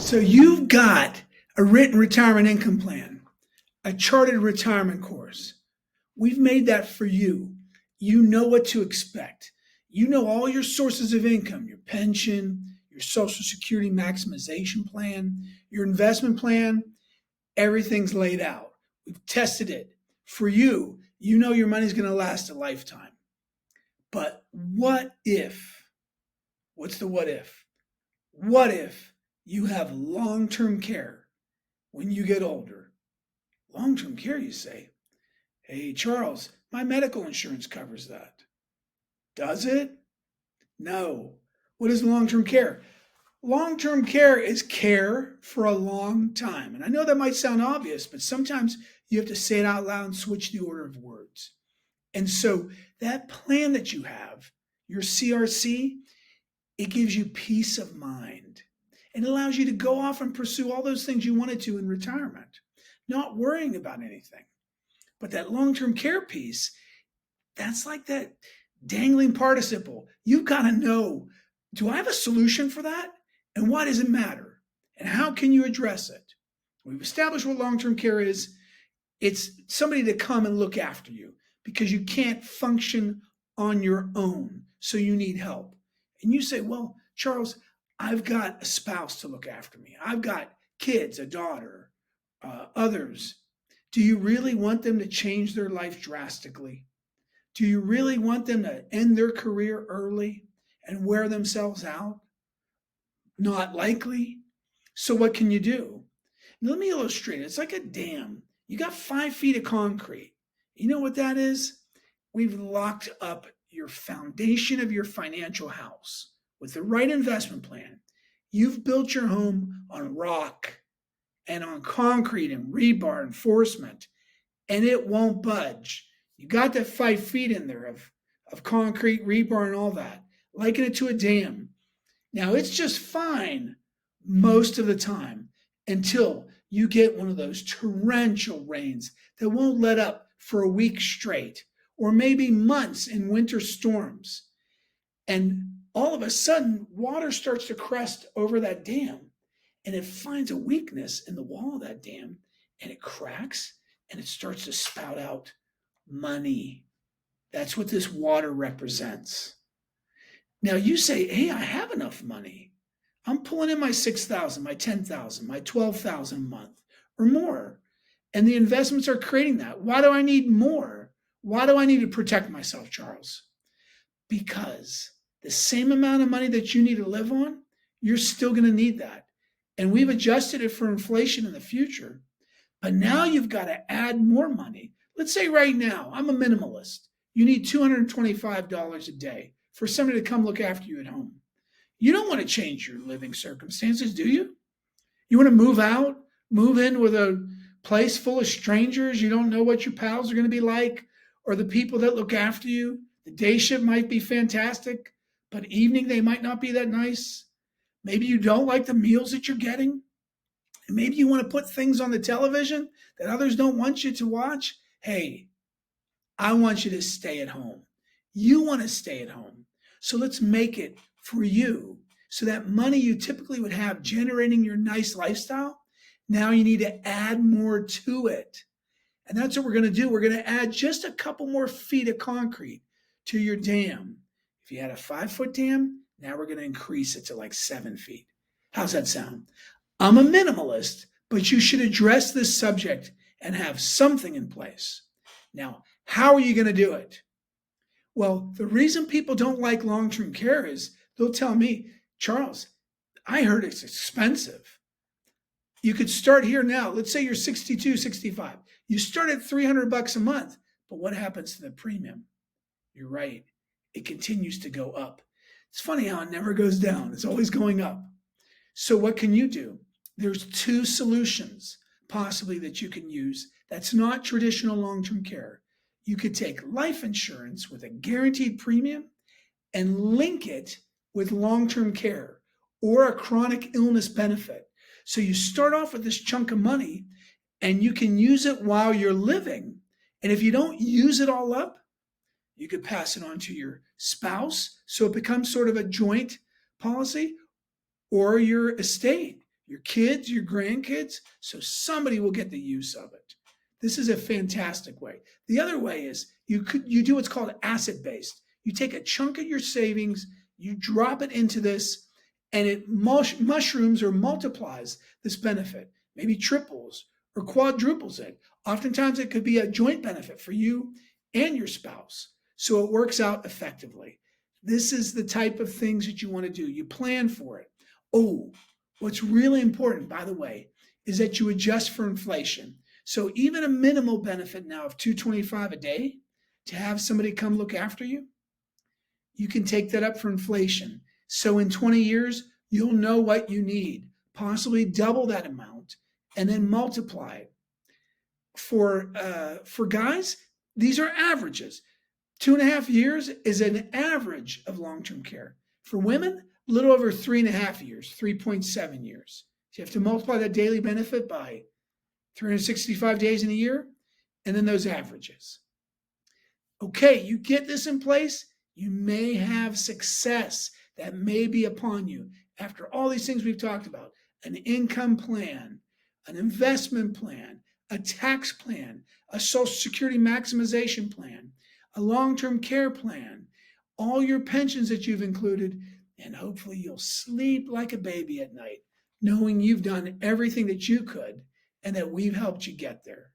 So you've got a written retirement income plan, a chartered retirement course. We've made that for you. You know what to expect. You know all your sources of income, your pension, your Social Security maximization plan, your investment plan, everything's laid out. We've tested it. For you, you know your money's going to last a lifetime. But what if? What's the what if? What if you have long-term care when you get older? Long-term care, you say? Hey, Charles, my medical insurance covers that. Does it? No. What is long-term care? Long-term care is care for a long time. And I know that might sound obvious, but sometimes you have to say it out loud and switch the order of words. And so that plan that you have, your CRC, it gives you peace of mind. And it allows you to go off and pursue all those things you wanted to in retirement, not worrying about anything. But that long-term care piece, that's like that dangling participle. You've got to know, do I have a solution for that? And why does it matter? And how can you address it? We've established what long-term care is. It's somebody to come and look after you because you can't function on your own, so you need help. And you say, well, Charles, I've got a spouse to look after me. I've got kids, a daughter, others. Do you really want them to change their life drastically? Do you really want them to end their career early and wear themselves out? Not likely. So what can you do? Now, let me illustrate it. It's like a dam. You got 5 feet of concrete. You know what that is? We've locked up your foundation of your financial house with the right investment plan. You've built your home on rock and on concrete and rebar enforcement, and it won't budge. You got that 5 feet in there of concrete, rebar, and all that. Liken it to a dam. Now, it's just fine most of the time until you get one of those torrential rains that won't let up for a week straight, or maybe months in winter storms. And all of a sudden, water starts to crest over that dam, and it finds a weakness in the wall of that dam, and it cracks, and it starts to spout out money. That's what this water represents. Now you say, hey, I have enough money. I'm pulling in my 6,000, my 10,000, my 12,000 a month or more. And the investments are creating that. Why do I need more? Why do I need to protect myself, Charles? Because the same amount of money that you need to live on, you're still going to need that. And we've adjusted it for inflation in the future. But now you've got to add more money. Let's say right now, I'm a minimalist. You need $225 a day for somebody to come look after you at home. You don't want to change your living circumstances, do you? You want to move out, move in with a place full of strangers. You don't know what your pals are going to be like or the people that look after you. The day shift might be fantastic, but evening they might not be that nice. Maybe you don't like the meals that you're getting. And maybe you want to put things on the television that others don't want you to watch. Hey, I want you to stay at home. You want to stay at home. So let's make it for you. So that money you typically would have generating your nice lifestyle, now you need to add more to it. And that's what we're going to do. We're going to add just a couple more feet of concrete to your dam. If you had a 5-foot dam, now we're going to increase it to like 7 feet. How's that sound? I'm a minimalist, but you should address this subject and have something in place. Now, how are you going to do it? Well, the reason people don't like long-term care is they'll tell me, Charles, I heard it's expensive. You could start here now. Let's say you're 62, 65. You start at $300 a month, but what happens to the premium? You're right. It continues to go up. It's funny how it never goes down. It's always going up. So what can you do? There's 2 solutions possibly that you can use that's not traditional long-term care. You could take life insurance with a guaranteed premium and link it with long-term care or a chronic illness benefit. So you start off with this chunk of money and you can use it while you're living. And if you don't use it all up, you could pass it on to your spouse. So it becomes sort of a joint policy or your estate. your kids, your grandkids, so somebody will get the use of it. This is a fantastic way. The other way is you do what's called asset based. You take a chunk of your savings, you drop it into this, and it mushrooms or multiplies this benefit, maybe triples or quadruples it. Oftentimes, it could be a joint benefit for you and your spouse. So it works out effectively. This is the type of things that you want to do. You plan for it. Oh, what's really important, by the way, is that you adjust for inflation. So even a minimal benefit now of $225 a day to have somebody come look after you, you can take that up for inflation. So in 20 years, you'll know what you need, possibly double that amount, and then multiply it. For guys, these are averages. 2.5 years is an average of long-term care. For women, a little over 3.5 years, 3.7 years. So you have to multiply that daily benefit by 365 days in a year, and then those averages. Okay, you get this in place, you may have success that may be upon you. After all these things we've talked about, an income plan, an investment plan, a tax plan, a Social Security maximization plan, a long-term care plan, all your pensions that you've included, and hopefully you'll sleep like a baby at night, knowing you've done everything that you could and that we've helped you get there.